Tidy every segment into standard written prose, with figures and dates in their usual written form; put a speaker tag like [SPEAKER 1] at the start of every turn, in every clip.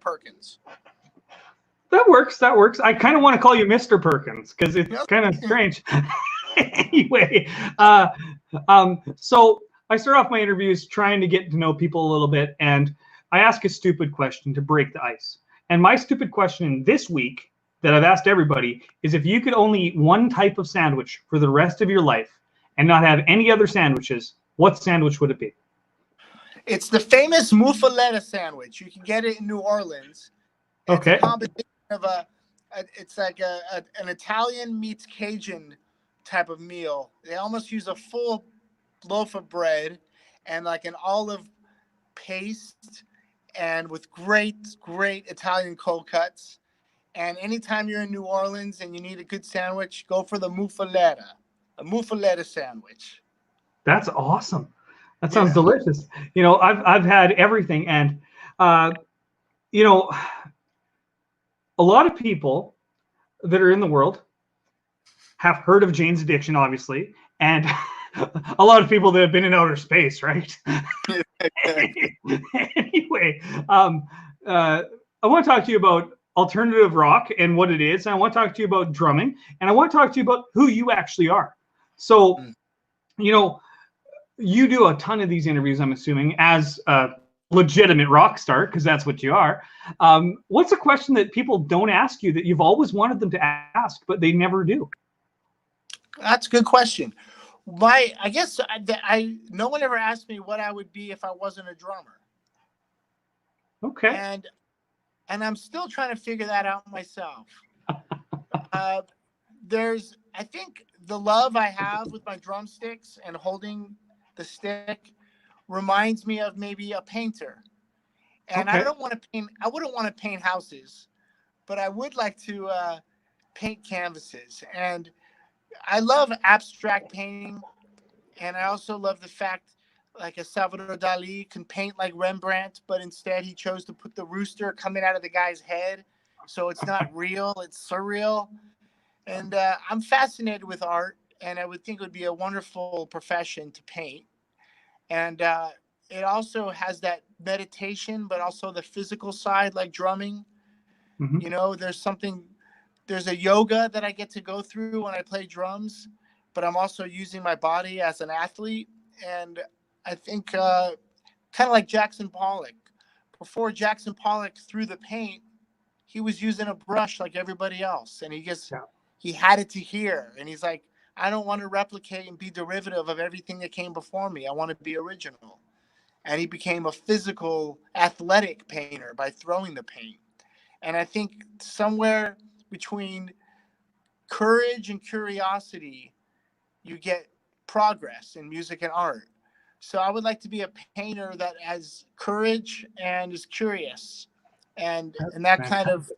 [SPEAKER 1] Perkins.
[SPEAKER 2] That works. That works. I kind of want to call you Mr. Perkins because it's
[SPEAKER 1] Yep.
[SPEAKER 2] kind of strange. Anyway, so I start off my interviews trying to get to know people a little bit, and I ask a stupid question to break the ice. And my stupid question this week that I've asked everybody is, if you could only eat one type of sandwich for the rest of your life and not have any other sandwiches, what sandwich would it be?
[SPEAKER 1] It's the famous muffaletta sandwich. You can get it in New Orleans. And
[SPEAKER 2] Okay.
[SPEAKER 1] It's a combination of it's like an Italian meets Cajun type of meal. They almost use a full loaf of bread and like an olive paste, and with great Italian cold cuts. And anytime you're in New Orleans and you need a good sandwich, go for the muffaletta, a muffaletta sandwich.
[SPEAKER 2] That's awesome. That sounds
[SPEAKER 1] Yeah.
[SPEAKER 2] delicious. You know, I've had everything, and you know, a lot of people that are in the world have heard of Jane's Addiction, obviously, and a lot of people that have been in outer space, right? Anyway, I want to talk to you about alternative rock and what it is. And I want to talk to you about drumming, and I want to talk to you about who you actually are. So, you know, you do a ton of these interviews, I'm assuming, as a legitimate rock star, because that's what you are. What's a question that people don't ask you that you've always wanted them to ask, but they never do?
[SPEAKER 1] That's a good question. I guess no one ever asked me what I would be if I wasn't a drummer.
[SPEAKER 2] Okay.
[SPEAKER 1] And I'm still trying to figure that out myself. I think the love I have with my drumsticks and holding the stick reminds me of maybe a painter. And
[SPEAKER 2] Okay.
[SPEAKER 1] I wouldn't want to paint houses, but I would like to paint canvases. And I love abstract painting, and I also love the fact, like a Salvador Dali can paint like Rembrandt, but instead he chose to put the rooster coming out of the guy's head, so it's not real, it's surreal. And I'm fascinated with art, and I would think it would be a wonderful profession to paint. And it also has that meditation, but also the physical side, like drumming.
[SPEAKER 2] Mm-hmm.
[SPEAKER 1] You know, there's a yoga that I get to go through when I play drums, but I'm also using my body as an athlete. And I think kind of like Jackson Pollock. Before Jackson Pollock threw the paint, he was using a brush like everybody else. And he had it to hear. And he's like, I don't want to replicate and be derivative of everything that came before me. I want to be original. And he became a physical, athletic painter by throwing the paint. And I think somewhere between courage and curiosity, you get progress in music and art. So I would like to be a painter that has courage and is curious. And that kind of,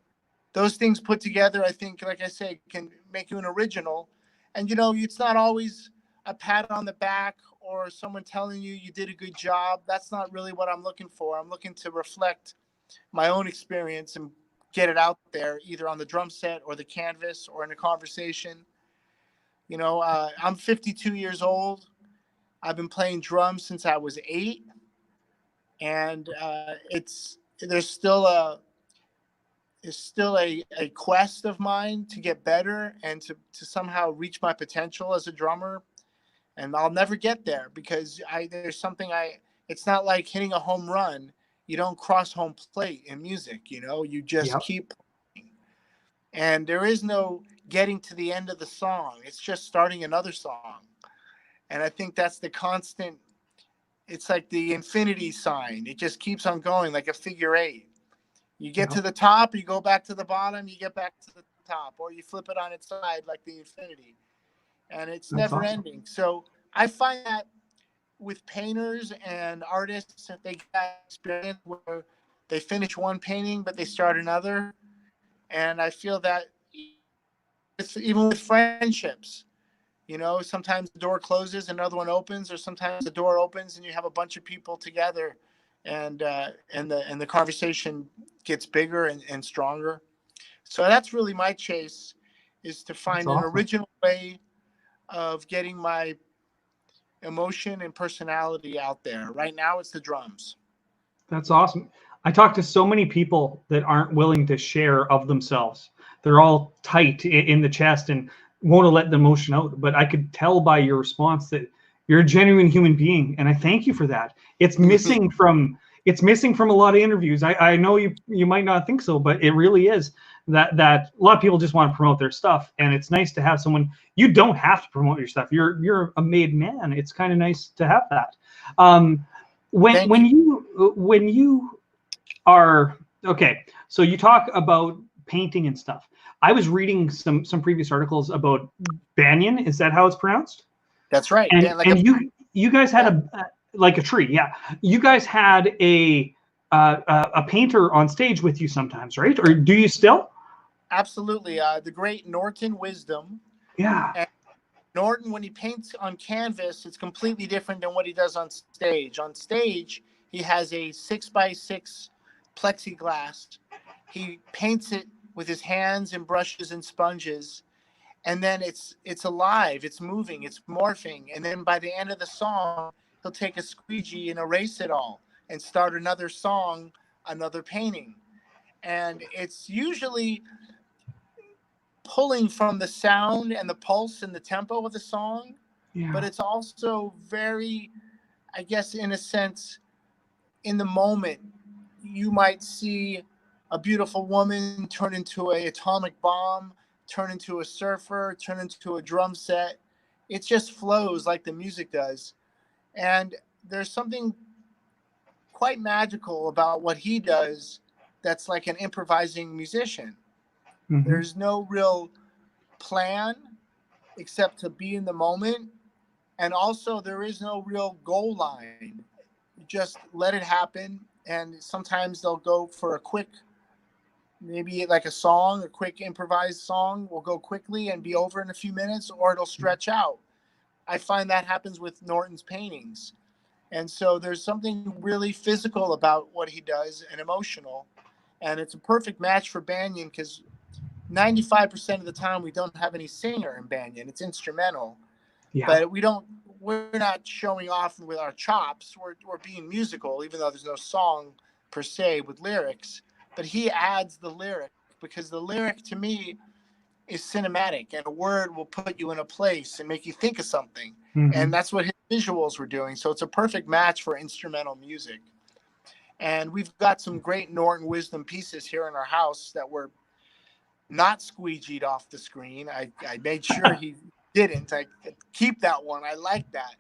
[SPEAKER 1] those things put together, I think, like I say, can make you an original. And, you know, it's not always a pat on the back or someone telling you you did a good job. That's not really what I'm looking for. I'm looking to reflect my own experience and get it out there, either on the drum set or the canvas or in a conversation. You know, I'm 52 years old. I've been playing drums since I was 8. And there's still a quest of mine to get better and to somehow reach my potential as a drummer. And I'll never get there because it's not like hitting a home run. You don't cross home plate in music, you know, you just keep playing. And there is no getting to the end of the song. It's just starting another song. And I think that's the constant. It's like the infinity sign. It just keeps on going like a figure 8. You get to the top, you go back to the bottom, you get back to the top, or you flip it on its side like the infinity. And it's never ending. So I find that with painters and artists, that they get experience where they finish one painting, but they start another. And I feel that it's even with friendships. You know, sometimes the door closes, another one opens, or sometimes the door opens and you have a bunch of people together, and the conversation gets bigger and stronger. So that's really my chase, is to find an original way of getting my emotion and personality out there. Right now, it's the drums.
[SPEAKER 2] That's awesome. I talk to so many people that aren't willing to share of themselves. They're all tight in the chest and won't let the emotion out. But I could tell by your response that you're a genuine human being, and I thank you for that. It's missing from a lot of interviews. I know you might not think so, but it really is that a lot of people just want to promote their stuff, and it's nice to have someone. You don't have to promote your stuff. You're a made man. It's kind of nice to have that. Um, when
[SPEAKER 1] Thank
[SPEAKER 2] when
[SPEAKER 1] you.
[SPEAKER 2] you are okay, so you talk about painting and stuff. I was reading some previous articles about banyan. Is that how it's pronounced?
[SPEAKER 1] That's right.
[SPEAKER 2] And
[SPEAKER 1] Like a
[SPEAKER 2] and you guys had
[SPEAKER 1] yeah,
[SPEAKER 2] a like a tree, yeah. You guys had a painter on stage with you sometimes, right? Or do you still?
[SPEAKER 1] absolutely. The great Norton Wisdom.
[SPEAKER 2] Yeah,
[SPEAKER 1] And Norton, when he paints on canvas, it's completely different than what he does on stage. On stage, he has a 6x6 plexiglass. He paints it with his hands and brushes and sponges, and then it's alive, it's moving, it's morphing, and then by the end of the song, he'll take a squeegee and erase it all and start another song, another painting. And it's usually pulling from the sound and the pulse and the tempo of the song, but
[SPEAKER 2] yeah,
[SPEAKER 1] it's also very, I guess, in a sense, in the moment, you might see a beautiful woman turn into an atomic bomb, turn into a surfer, turn into a drum set. It just flows like the music does. And there's something quite magical about what he does that's like an improvising musician.
[SPEAKER 2] hmm,
[SPEAKER 1] There's no real plan except to be in the moment. And also, there is no real goal line. You just let it happen. And sometimes they'll go for a quick, maybe like a song, a quick improvised song will go quickly and be over in a few minutes, or it'll stretch out. I find that happens with Norton's paintings. And so there's something really physical about what he does and emotional. And it's a perfect match for Banyan because 95% of the time we don't have any singer in Banyan. It's instrumental,
[SPEAKER 2] yeah,
[SPEAKER 1] but we're not showing off with our chops. We're being musical, even though there's no song per se with lyrics. But he adds the lyric because the lyric to me is cinematic, and a word will put you in a place and make you think of something. And
[SPEAKER 2] hmm,
[SPEAKER 1] that's what his visuals were doing. So it's a perfect match for instrumental music. And we've got some great Norton Wisdom pieces here in our house that were not squeegeed off the screen. I made sure he didn't. I keep that one. I like that.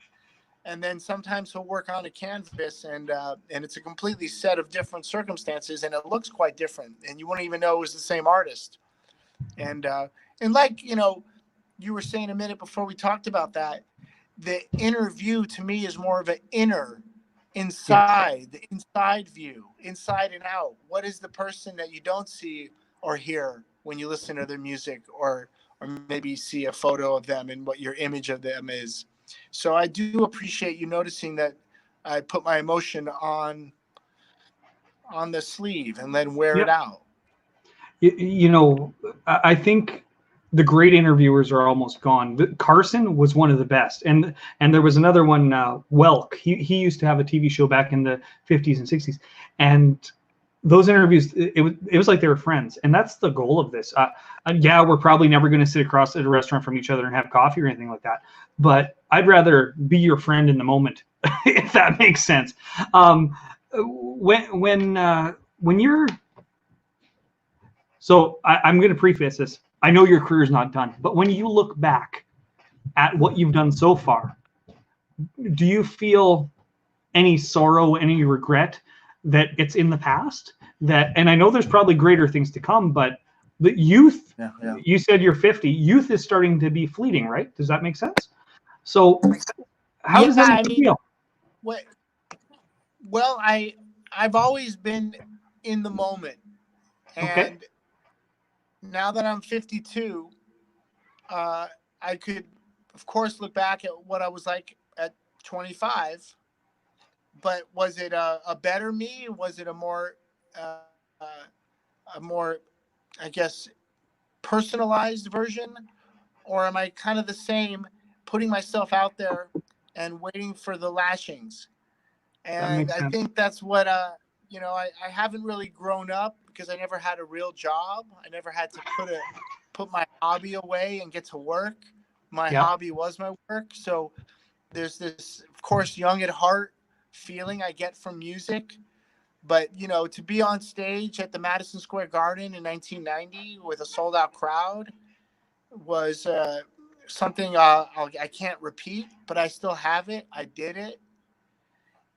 [SPEAKER 1] And then sometimes he'll work on a canvas, and it's a completely set of different circumstances, and it looks quite different, and you wouldn't even know it was the same artist. And like you were saying a minute before we talked about that, the inner view to me is more of an inner,
[SPEAKER 2] yes,
[SPEAKER 1] inside, the inside view, inside and out. What is the person that you don't see or hear when you listen to their music, or maybe see a photo of them and what your image of them is? So I do appreciate you noticing that I put my emotion on the sleeve and then wear it
[SPEAKER 2] yep.
[SPEAKER 1] out.
[SPEAKER 2] You know, I think the great interviewers are almost gone. Carson was one of the best, and there was another one, Welk. He used to have a TV show back in the 50s and 60s, and those interviews, it was like they were friends, and that's the goal of this. Yeah, we're probably never going to sit across at a restaurant from each other and have coffee or anything like that, but I'd rather be your friend in the moment, if that makes sense. When you're so I'm going to preface this. I know your career is not done, but when you look back at what you've done so far, do you feel any sorrow, any regret that it's in the past? That, and I know there's probably greater things to come, but the youth,
[SPEAKER 1] Yeah, yeah.
[SPEAKER 2] you said you're 50, youth is starting to be fleeting, right? Does that make sense? So how
[SPEAKER 1] Yeah,
[SPEAKER 2] does that make
[SPEAKER 1] I
[SPEAKER 2] you
[SPEAKER 1] mean,
[SPEAKER 2] feel?
[SPEAKER 1] what well, I've always been in the moment,
[SPEAKER 2] Okay.
[SPEAKER 1] and now that I'm 52, uh, I could, of course, look back at what I was like at 25. But was it a better me? Was it uh, a more, I guess, personalized version, or am I kind of the same, putting myself out there and waiting for the lashings?
[SPEAKER 2] That
[SPEAKER 1] And
[SPEAKER 2] makes
[SPEAKER 1] I
[SPEAKER 2] sense.
[SPEAKER 1] think that's what I haven't really grown up because I never had a real job. I never had to put my hobby away and get to work. My
[SPEAKER 2] Yeah.
[SPEAKER 1] hobby was my work. So there's this, of course, young at heart feeling I get from music. But, to be on stage at the Madison Square Garden in 1990 with a sold out crowd was something I can't repeat, but I still have it. I did it.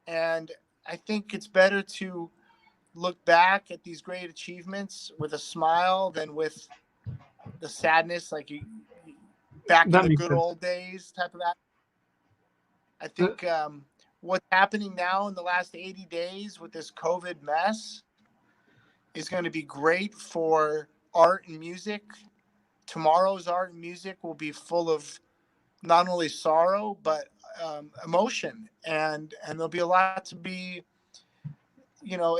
[SPEAKER 1] And I think it's better to look back at these great achievements with a smile than with the sadness, like back in
[SPEAKER 2] That
[SPEAKER 1] the
[SPEAKER 2] makes
[SPEAKER 1] good
[SPEAKER 2] sense.
[SPEAKER 1] old days type of that. I
[SPEAKER 2] Uh,
[SPEAKER 1] think what's happening now in the last 80 days with this COVID mess is going to be great for art and music. Tomorrow's art and music will be full of not only sorrow but emotion, and there'll be a lot to be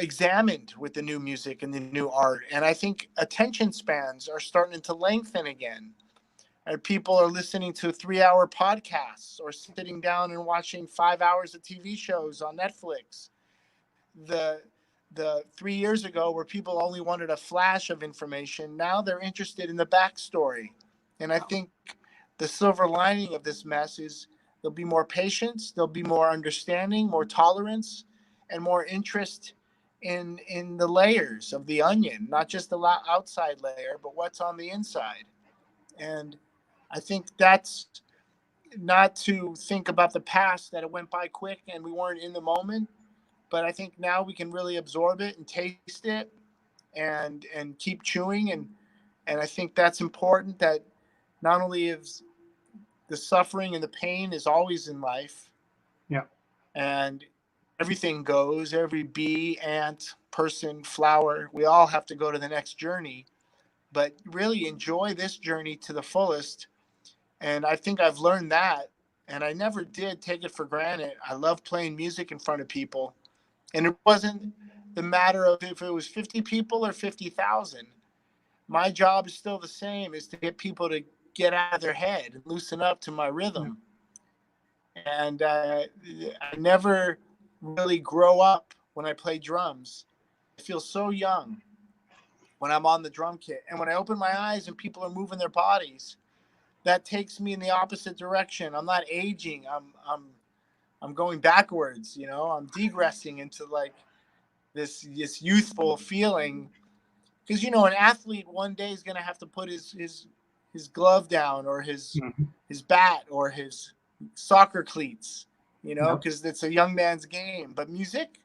[SPEAKER 1] examined with the new music and the new art. And I think attention spans are starting to lengthen again. And people are listening to 3-hour podcasts or sitting down and watching 5 hours of TV shows on Netflix. The 3 years ago where people only wanted a flash of information, now they're interested in the backstory. And I think the silver lining of this mess is there'll be more patience, there'll be more understanding, more tolerance, and more interest in the layers of the onion, not just the outside layer, but what's on the inside. And I think that's not to think about the past, that it went by quick and we weren't in the moment, but I think now we can really absorb it and taste it and keep chewing. And I think that's important, that not only is the suffering and the pain is always in life,
[SPEAKER 2] yeah.
[SPEAKER 1] and everything goes, every bee, ant, person, flower, we all have to go to the next journey, but really enjoy this journey to the fullest. And I think I've learned that, and I never did take it for granted. I love playing music in front of people, and it wasn't the matter of if it was 50 people or 50,000. My job is still the same, is to get people to get out of their head and loosen up to my
[SPEAKER 2] Yeah.
[SPEAKER 1] rhythm. And I never really grow up when I play drums. I feel so young when I'm on the drum kit. And when I open my eyes and people are moving their bodies, that takes me in the opposite direction. I'm not aging. I'm going backwards, I'm degressing into like this youthful feeling. Because an athlete one day is going to have to put his glove down, or
[SPEAKER 2] Mhm.
[SPEAKER 1] his bat, or his soccer cleats,
[SPEAKER 2] Yeah.
[SPEAKER 1] because it's a young man's game. But music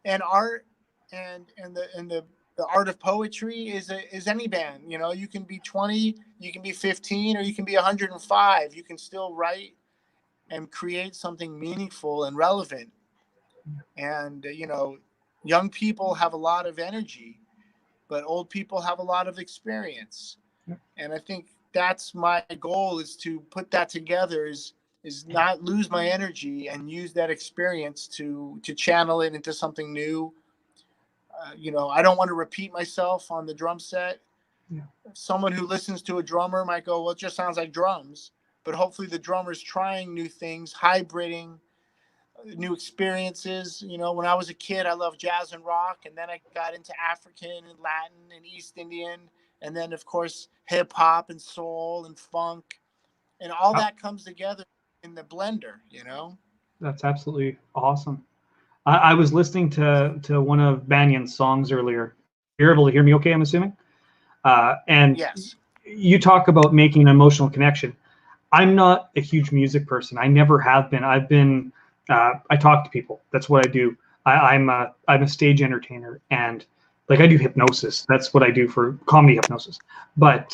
[SPEAKER 1] and art and the art of poetry is any band. You can be 20, you can be 15, or you can be 105. You can still write and create something meaningful and relevant. And young people have a lot of energy, but old people have a lot of experience.
[SPEAKER 2] Yeah.
[SPEAKER 1] And I think that's my goal, is to put that together, is not lose my energy and use that experience to channel it into something new. I don't want to repeat myself on the drum set.
[SPEAKER 2] Yeah.
[SPEAKER 1] Someone who listens to a drummer might go, well, it just sounds like drums. But hopefully the drummer's trying new things, hybriding new experiences. When I was a kid, I loved jazz and rock, and then I got into African and Latin and East Indian, and then of course hip hop and soul and funk, and all
[SPEAKER 2] Yeah.
[SPEAKER 1] that comes together in the blender.
[SPEAKER 2] That's absolutely awesome. I was listening to one of Banyan's songs earlier. You're able to hear me okay, I'm assuming? And
[SPEAKER 1] Yes.
[SPEAKER 2] you talk about making an emotional connection. I'm not a huge music person. I never have been. I talk to people. That's what I do. I'm a stage entertainer, and like I do hypnosis. That's what I do for comedy hypnosis. But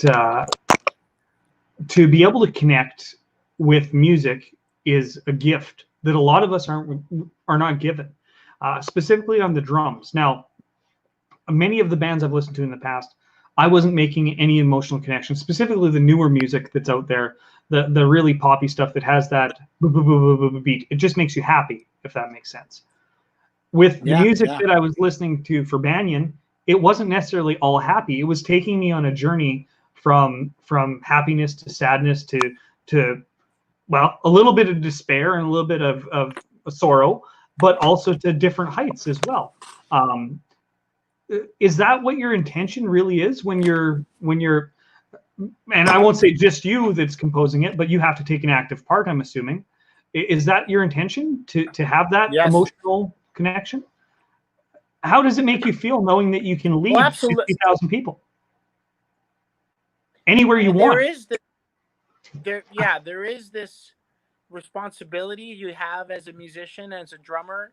[SPEAKER 2] to be able to connect with music is a gift that a lot of us are not given. Specifically on the drums. Now, many of the bands I've listened to in the past, I wasn't making any emotional connection. Specifically, the newer music that's out there, the really poppy stuff that has that beat. It just makes you happy, if that makes sense. With the
[SPEAKER 1] Yeah.
[SPEAKER 2] music
[SPEAKER 1] Yeah.
[SPEAKER 2] that I was listening to for Banyan, it wasn't necessarily all happy. It was taking me on a journey from happiness to sadness to well, a little bit of despair and a little bit of sorrow. but also to different heights as well. Um, is that what your intention really is when you're and I won't say just you that's composing it, but you have to take an active part, I'm assuming. Is that your intention to have that
[SPEAKER 1] Yes.
[SPEAKER 2] emotional connection? How does it make you feel knowing that you can
[SPEAKER 1] Well,
[SPEAKER 2] lead
[SPEAKER 1] absolutely.
[SPEAKER 2] 60,000 people anywhere you
[SPEAKER 1] And there
[SPEAKER 2] want?
[SPEAKER 1] is there is this responsibility you have as a musician, as a drummer,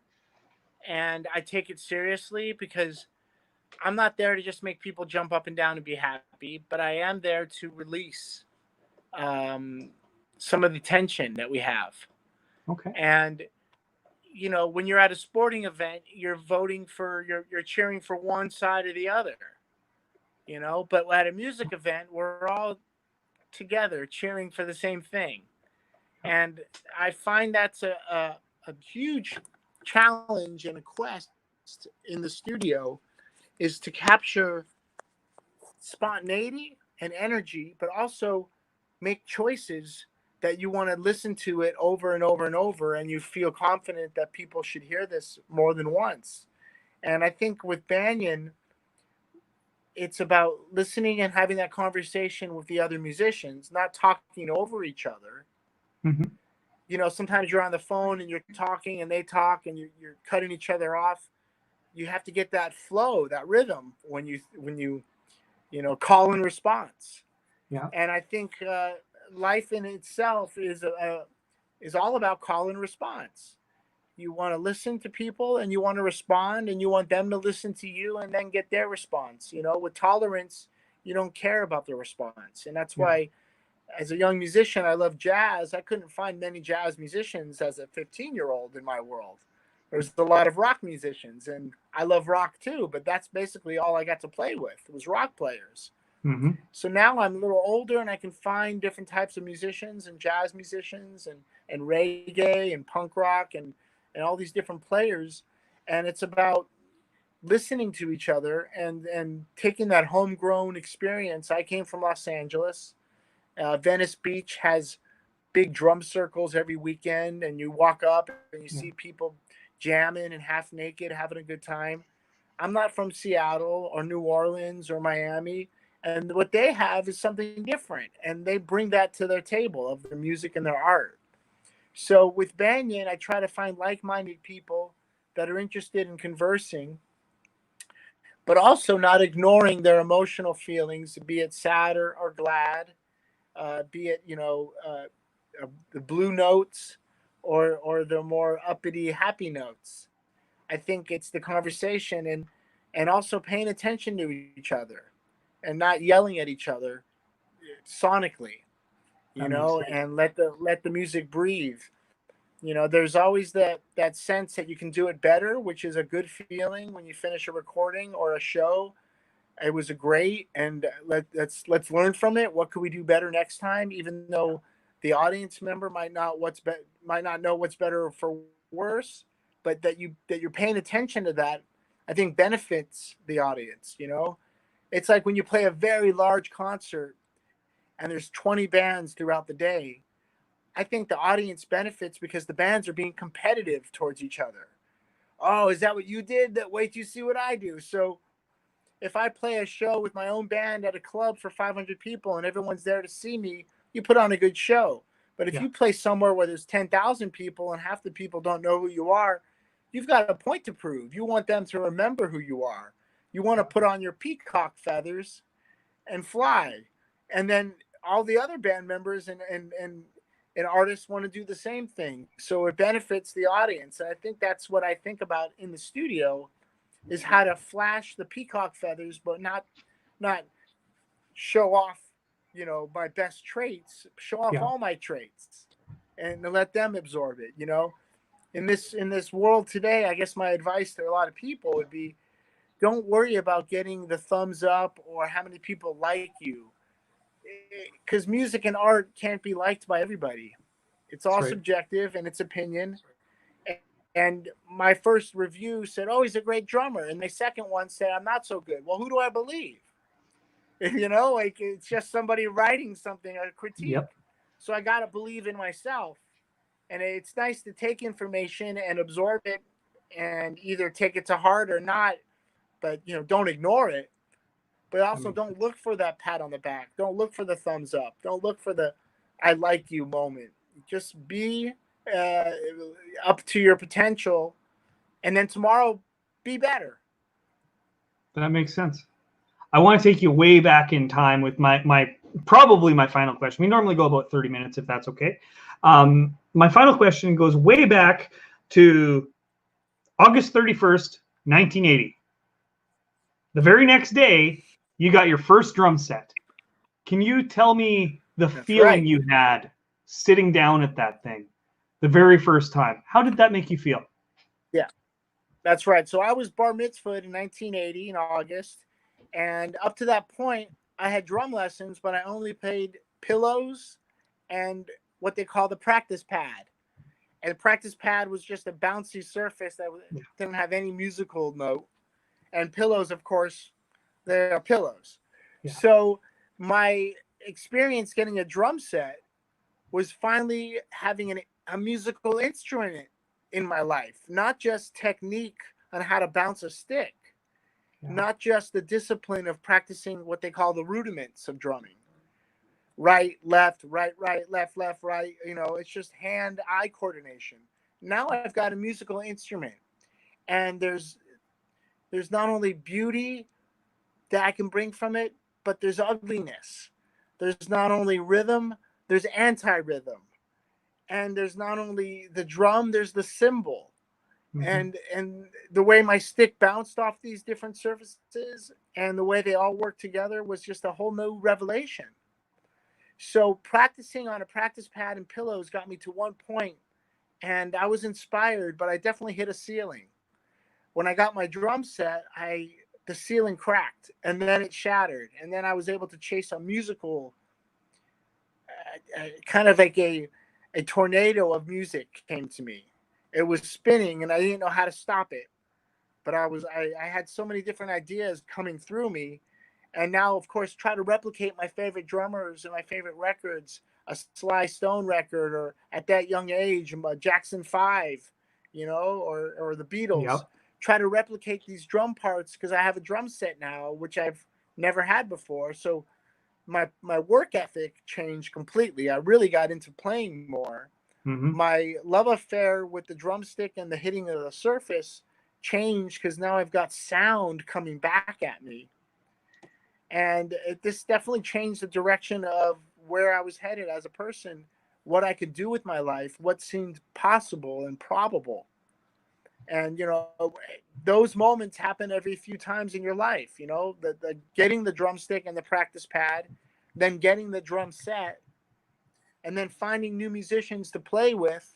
[SPEAKER 1] and I take it seriously because I'm not there to just make people jump up and down and be happy, but I am there to release um, some of the tension that we have.
[SPEAKER 2] Okay.
[SPEAKER 1] And when you're at a sporting event, you're voting for you're cheering for one side or the other. But at a music event, we're all together cheering for the same thing. And I find that's a huge challenge and a quest in the studio is to capture spontaneity and energy, but also make choices that you want to listen to it over and over and over, and you feel confident that people should hear this more than once. And I think with Banyan, it's about listening and having that conversation with the other musicians, not talking over each other.
[SPEAKER 2] Mm-hmm.
[SPEAKER 1] Sometimes you're on the phone and you're talking and they talk and you're cutting each other off. You have to get that flow, that rhythm when you call and response.
[SPEAKER 2] Yeah.
[SPEAKER 1] And I think life in itself is all about call and response. You want to listen to people and you want to respond and you want them to listen to you and then get their response. With tolerance, you don't care about the response. And that's
[SPEAKER 2] Yeah.
[SPEAKER 1] why, as a young musician, I love jazz. I couldn't find many jazz musicians as a 15-year-old in my world. There's a lot of rock musicians, and I love rock too, but that's basically all I got to play with. It was rock players.
[SPEAKER 2] Mm-hmm.
[SPEAKER 1] So now I'm a little older and I can find different types of musicians and jazz musicians and reggae and punk rock and all these different players. And it's about listening to each other and taking that homegrown experience. I came from Los Angeles. Venice Beach has big drum circles every weekend, and you walk up and you see
[SPEAKER 2] Yeah.
[SPEAKER 1] people jamming and half naked, having a good time. I'm not from Seattle or New Orleans or Miami. And what they have is something different. And they bring that to their table of their music and their art. So with Banyan, I try to find like minded people that are interested in conversing, but also not ignoring their emotional feelings, be it sad or glad, be it, the blue notes or the more uppity, happy notes. I think it's the conversation and also paying attention to each other and not yelling at each other sonically,
[SPEAKER 2] That makes sense.
[SPEAKER 1] and let the music breathe. There's always that sense that you can do it better, which is a good feeling when you finish a recording or a show. It was a great, and let's learn from it. What could we do better next time? Even though the audience member might not know what's better for worse, but that you're paying attention to that, I think benefits the audience. It's like when you play a very large concert and there's 20 bands throughout the day. I think the audience benefits because the bands are being competitive towards each other. Oh, is that what you did? That wait till you see what I do. So if I play a show with my own band at a club for 500 people and everyone's there to see me, you put on a good show. But if
[SPEAKER 2] Yeah.
[SPEAKER 1] you play somewhere where there's 10,000 people and half the people don't know who you are, you've got a point to prove. You want them to remember who you are. You want to put on your peacock feathers and fly. And then all the other band members and artists want to do the same thing. So it benefits the audience. And I think that's what I think about in the studio is how to flash the peacock feathers, but not show off, my best traits. Show off
[SPEAKER 2] Yeah.
[SPEAKER 1] all my traits, and let them absorb it. In this world today, I guess my advice to a lot of people would be: don't worry about getting the thumbs up or how many people like you, because music and art can't be liked by everybody. It's
[SPEAKER 2] That's
[SPEAKER 1] all
[SPEAKER 2] right.
[SPEAKER 1] subjective and it's opinion. And my first review said, "Oh, he's a great drummer," and my second one said, "I'm not so good." Well, who do I believe? Like it's just somebody writing something, a critique.
[SPEAKER 2] Yep.
[SPEAKER 1] So I got to believe in myself. And it's nice to take information and absorb it and either take it to heart or not, but don't ignore it. But
[SPEAKER 2] That
[SPEAKER 1] also
[SPEAKER 2] makes
[SPEAKER 1] don't
[SPEAKER 2] sense.
[SPEAKER 1] look for that pat on the back. Don't look for the thumbs up. Don't look for the I like you moment. Just be uh, up to your potential, and then tomorrow be better.
[SPEAKER 2] That makes sense. I want to take you way back in time with my probably my final question. We normally go about 30 minutes if that's okay. My final question goes way back to August 31st, 1980. The very next day, you got your first drum set. Can you tell me the
[SPEAKER 1] That's
[SPEAKER 2] feeling
[SPEAKER 1] right.
[SPEAKER 2] you had sitting down at that thing the very first time? How did that make you feel?
[SPEAKER 1] Yeah, that's right. So I was bar mitzvahed in 1980 in August, and up to that point, I had drum lessons, but I only played pillows and what they call the practice pad. And the practice pad was just a bouncy surface that
[SPEAKER 2] Yeah.
[SPEAKER 1] didn't have any musical note. And pillows, of course, they are pillows.
[SPEAKER 2] Yeah.
[SPEAKER 1] So my experience getting a drum set was finally having a musical instrument in my life, not just technique on how to bounce a stick,
[SPEAKER 2] Yeah.
[SPEAKER 1] not just the discipline of practicing what they call the rudiments of drumming. Right, left, right, left, left, right. It's just hand-eye coordination. Now I've got a musical instrument, and there's not only beauty that I can bring from it, but there's ugliness. There's not only rhythm, there's anti-rhythm. And there's not only the drum, there's the cymbal.
[SPEAKER 2] Mm-hmm.
[SPEAKER 1] And the way my stick bounced off these different surfaces and the way they all work together was just a whole new revelation. So practicing on a practice pad and pillows got me to one point, and I was inspired, but I definitely hit a ceiling. When I got my drum set, I the ceiling cracked and then it shattered, and then I was able to chase a musical, kind of like a tornado of music came to me. It was spinning, and I didn't know how to stop it. But I had so many different ideas coming through me, and now of course try to replicate my favorite drummers and my favorite records, a Sly Stone record, or at that young age Jackson 5, or the Beatles.
[SPEAKER 2] Yep.
[SPEAKER 1] Try to replicate these drum parts because I have a drum set now which I've never had before. So my work ethic changed completely. I really got into playing more.
[SPEAKER 2] Mm-hmm.
[SPEAKER 1] My love affair with the drumstick and the hitting of the surface changed because now I've got sound coming back at me. And this definitely changed the direction of where I was headed as a person, what I could do with my life, what seemed possible and probable. And those moments happen every few times in your life. The getting the drumstick and the practice pad, then getting the drum set, and then finding new musicians to play with,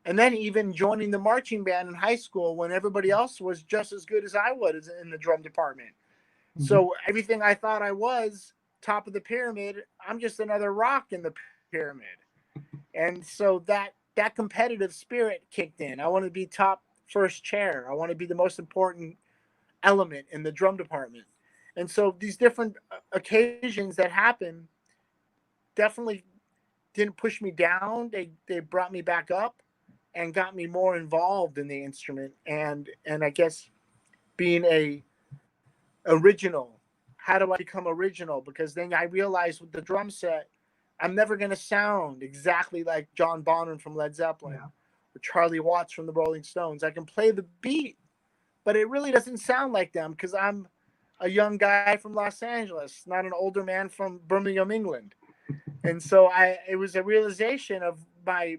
[SPEAKER 1] and then even joining the marching band in high school when everybody else was just as good as I was in the drum department.
[SPEAKER 2] Mm-hmm.
[SPEAKER 1] So everything I thought I was, top of the pyramid, I'm just another rock in the pyramid. And so that competitive spirit kicked in. I want to be top first chair. I want to be the most important element in the drum department. And so these different occasions that happen definitely didn't push me down. They brought me back up and got me more involved in the instrument, and I guess being a original. How do I become original? Because then I realized with the drum set, I'm never going to sound exactly like John Bonham from Led Zeppelin
[SPEAKER 2] Yeah.
[SPEAKER 1] or Charlie Watts from the Rolling Stones. I can play the beat, but it really doesn't sound like them because I'm a young guy from Los Angeles, not an older man from Birmingham, England. And so it was a realization of my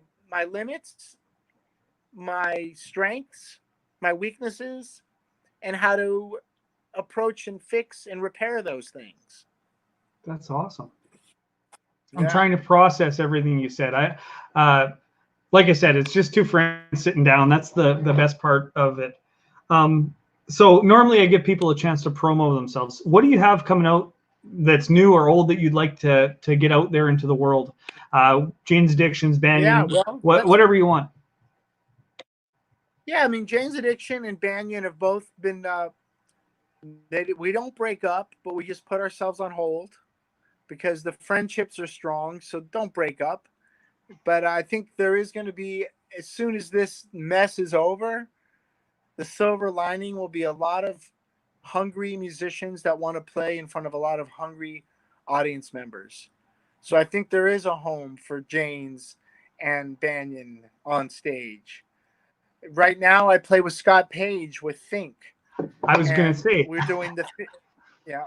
[SPEAKER 1] limits, my strengths, my weaknesses, and how to approach and fix and repair those things.
[SPEAKER 2] That's awesome. I'm
[SPEAKER 1] Yeah.
[SPEAKER 2] trying to process everything you said. Like I said, it's just two friends sitting down. That's the best part of it. Um, so normally I give people a chance to promo themselves. What do you have coming out that's new or old that you'd like to get out there into the world? Jane's Addictions,
[SPEAKER 1] Yeah.
[SPEAKER 2] Banyan,
[SPEAKER 1] Well, let's.
[SPEAKER 2] whatever you want.
[SPEAKER 1] Yeah, I mean, Jane's Addiction and Banyan have both been. We don't break up, but we just put ourselves on hold because the friendships are strong. So don't break up. But I think there is going to be, as soon as this mess is over, The silver lining will be a lot of hungry musicians that want to play in front of a lot of hungry audience members. So I think there is a home for Janes and Banyan on stage. Right now, I play with Scott Page with Think,
[SPEAKER 2] I was going to
[SPEAKER 1] and
[SPEAKER 2] say,
[SPEAKER 1] we're doing the yeah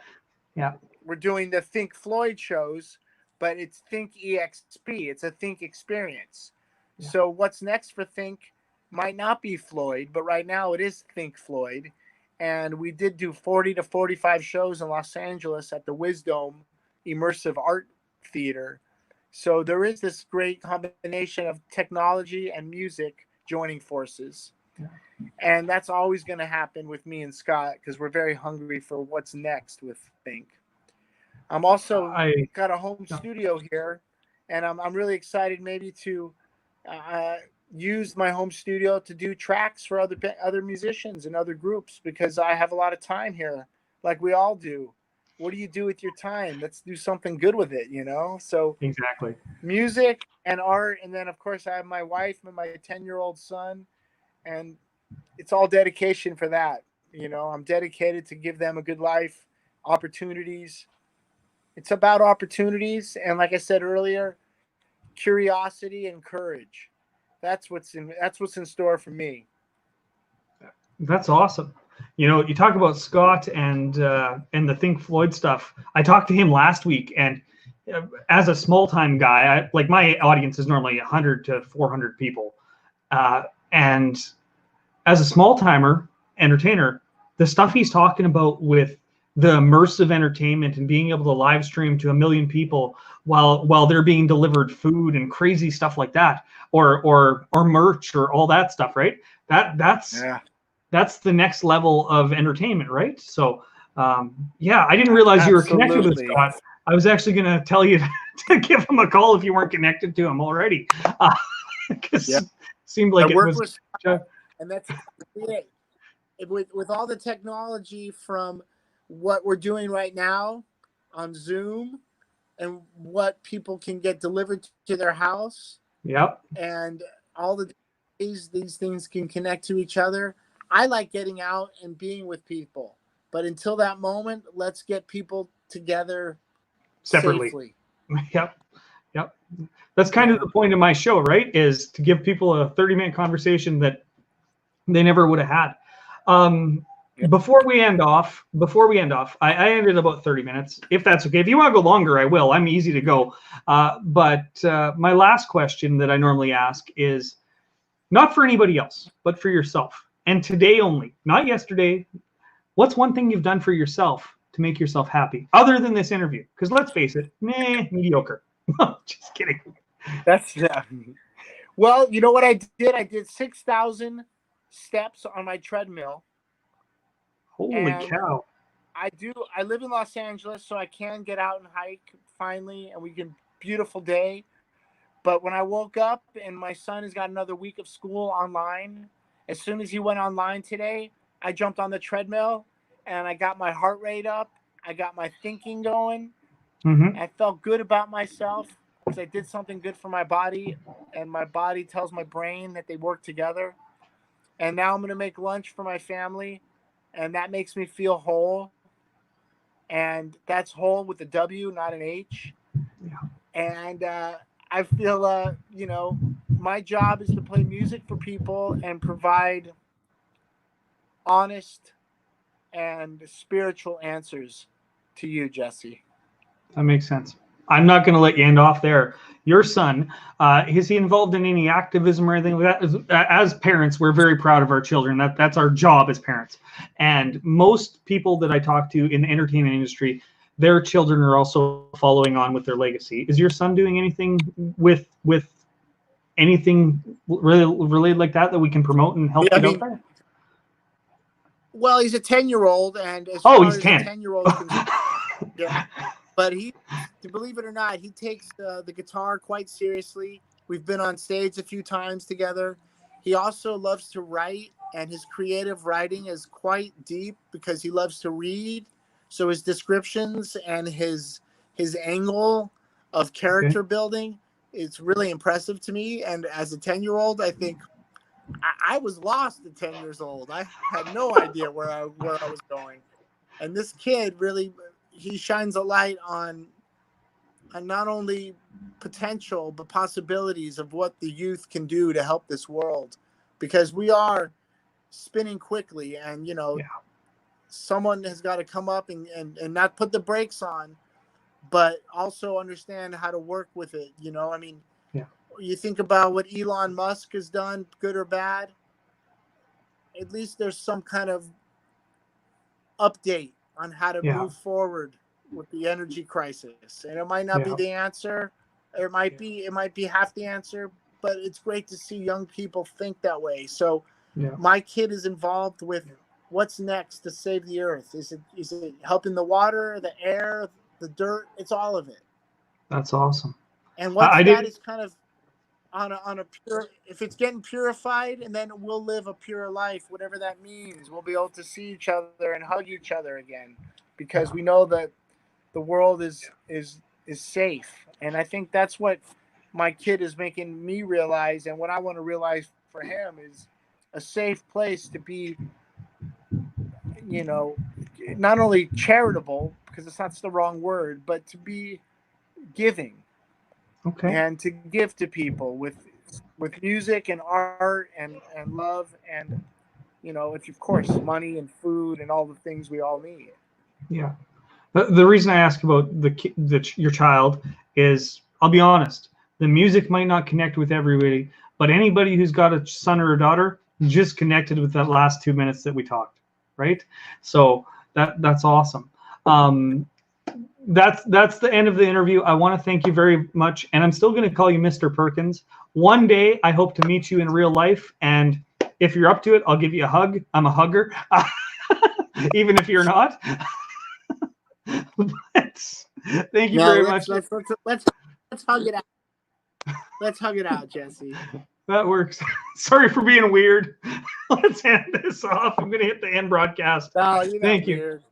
[SPEAKER 2] yeah,
[SPEAKER 1] we're doing the Think Floyd shows, but it's Think EXP. It's a Think experience.
[SPEAKER 2] yeah.
[SPEAKER 1] So what's next for Think might not be Floyd, but right now it is Think Floyd. And we did do 40 to 45 shows in Los Angeles at the Wisdom Immersive Art Theater. So there is this great combination of technology and music joining forces.
[SPEAKER 2] Yeah.
[SPEAKER 1] And that's always going to happen with me and Scott because we're very hungry for what's next with Think. I'm also
[SPEAKER 2] I
[SPEAKER 1] got a home
[SPEAKER 2] no,
[SPEAKER 1] studio here, and I'm really excited maybe to uh, use my home studio to do tracks for other musicians and other groups because I have a lot of time here, like we all do. What do you do with your time? Let's do something good with it, you know? So
[SPEAKER 2] exactly.
[SPEAKER 1] music and art, and then of course I have my wife and my 10-year-old son, and it's all dedication for that. You know, I'm dedicated to give them a good life, opportunities. It's about opportunities, and like I said earlier, curiosity and courage. That's what's in store for me.
[SPEAKER 2] That's awesome. You know, you talk about Scott and the Think Floyd stuff. I talked to him last week, and as a small time guy, like my audience is normally 100 to 400 people, and as a small timer entertainer, the stuff he's talking about with the immersive entertainment and being able to live stream to 1 million people while they're being delivered food and crazy stuff like that, or merch or all that stuff, right? That's
[SPEAKER 1] Yeah,
[SPEAKER 2] that's the next level of entertainment, right? So yeah, I didn't realize you were connected with
[SPEAKER 1] absolutely.
[SPEAKER 2] Scott. I was actually going to tell you to give him a call if you weren't connected to him already, because
[SPEAKER 1] Yeah,
[SPEAKER 2] it seemed
[SPEAKER 1] I
[SPEAKER 2] like it
[SPEAKER 1] work
[SPEAKER 2] was.
[SPEAKER 1] with Scott, and that's exactly it. With all the technology from what we're doing right now on Zoom and what people can get delivered to their house
[SPEAKER 2] Yep.
[SPEAKER 1] and all the days these things can connect to each other. I like getting out and being with people. But until that moment, let's get people together
[SPEAKER 2] Separately.
[SPEAKER 1] safely.
[SPEAKER 2] Yep. Yep. That's kind of
[SPEAKER 1] Yeah.
[SPEAKER 2] the point of my show, right? Is to give people a 30-minute conversation that they never would have had. Um,
[SPEAKER 1] Yeah.
[SPEAKER 2] before we end off, I ended about 30 minutes, if that's okay. If you want to go longer, I will. I'm easy to go. But my last question that I normally ask is not for anybody else, but for yourself. And today only, not yesterday. What's one thing you've done for yourself to make yourself happy, other than this interview? Because let's face it, mediocre. Just kidding.
[SPEAKER 1] That's yeah. Well, you know what I did? I did 6,000 steps on my treadmill,
[SPEAKER 2] Holy
[SPEAKER 1] and
[SPEAKER 2] cow.
[SPEAKER 1] I live in Los Angeles, so I can get out and hike finally, and we can beautiful day. But when I woke up and my son has got another week of school online, as soon as he went online today, I jumped on the treadmill and I got my heart rate up. I got my thinking going.
[SPEAKER 2] Mm-hmm.
[SPEAKER 1] I felt good about myself because I did something good for my body, and my body tells my brain that they work together. And now I'm going to make lunch for my family, and that makes me feel whole. And that's whole with a W, not an H.
[SPEAKER 2] Yeah.
[SPEAKER 1] And I feel, my job is to play music for people and provide honest and spiritual answers to you, Jesse.
[SPEAKER 2] That makes sense. I'm not going to let you end off there. Your son, is he involved in any activism or anything like that? As parents, we're very proud of our children. That's our job as parents. And most people that I talk to in the entertainment industry, their children are also following on with their legacy. Is your son doing anything with anything really related like that we can promote and help
[SPEAKER 1] Yeah, I
[SPEAKER 2] get out
[SPEAKER 1] mean,
[SPEAKER 2] there?
[SPEAKER 1] well, he's a 10-year-old, and as
[SPEAKER 2] Oh,
[SPEAKER 1] far
[SPEAKER 2] he's
[SPEAKER 1] as a
[SPEAKER 2] 10.
[SPEAKER 1] 10-year-old concerned, yeah, but he, to believe it or not, he takes the guitar quite seriously. We've been on stage a few times together. He also loves to write, and his creative writing is quite deep because he loves to read. So his descriptions and his angle of
[SPEAKER 2] Okay.
[SPEAKER 1] character building, it's really impressive to me. And as a 10-year-old, I think I was lost at 10 years old. I had no idea where I was going. And this kid really, he shines a light on not only potential but possibilities of what the youth can do to help this world, because we are spinning quickly, and
[SPEAKER 2] Yeah.
[SPEAKER 1] someone has got to come up and not put the brakes on, but also understand how to work with it. I mean,
[SPEAKER 2] Yeah.
[SPEAKER 1] you think about what Elon Musk has done, good or bad, at least there's some kind of update on how to
[SPEAKER 2] Yeah.
[SPEAKER 1] move forward with the energy crisis. And it might not be
[SPEAKER 2] Yeah.
[SPEAKER 1] the answer, or it might be half the answer, but it's great to see young people think that way. So
[SPEAKER 2] Yeah.
[SPEAKER 1] my kid is involved with what's next to save the earth. Is it helping the water, the air, the dirt? It's all of it.
[SPEAKER 2] That's awesome.
[SPEAKER 1] And once
[SPEAKER 2] I
[SPEAKER 1] that
[SPEAKER 2] did.
[SPEAKER 1] is kind of on a pure, if it's getting purified, and then we'll live a pure life, whatever that means. We'll be able to see each other and hug each other again, because
[SPEAKER 2] Yeah.
[SPEAKER 1] we know that the world is safe. And I think that's what my kid is making me realize, and what I want to realize for him is a safe place to be, you know, not only charitable, because it's not the wrong word, but to be giving,
[SPEAKER 2] Okay.
[SPEAKER 1] and to give to people with music and art and love, and it's of course money and food and all the things we all need.
[SPEAKER 2] Yeah. The reason I ask about your child is, I'll be honest, the music might not connect with everybody, but anybody who's got a son or a daughter just connected with that last 2 minutes that we talked, right? So that's awesome. That's the end of the interview. I want to thank you very much, and I'm still going to call you Mr. Perkins. One day, I hope to meet you in real life, and if you're up to it, I'll give you a hug. I'm a hugger, even if you're not. Thank you
[SPEAKER 1] Now
[SPEAKER 2] very
[SPEAKER 1] let's
[SPEAKER 2] much.
[SPEAKER 1] let's let's let's let's hug it out. Let's hug it out, Jesse.
[SPEAKER 2] That works. Sorry for being weird. Let's end this off. I'm going to hit the end broadcast.
[SPEAKER 1] No, you're not
[SPEAKER 2] Thank you.
[SPEAKER 1] weird.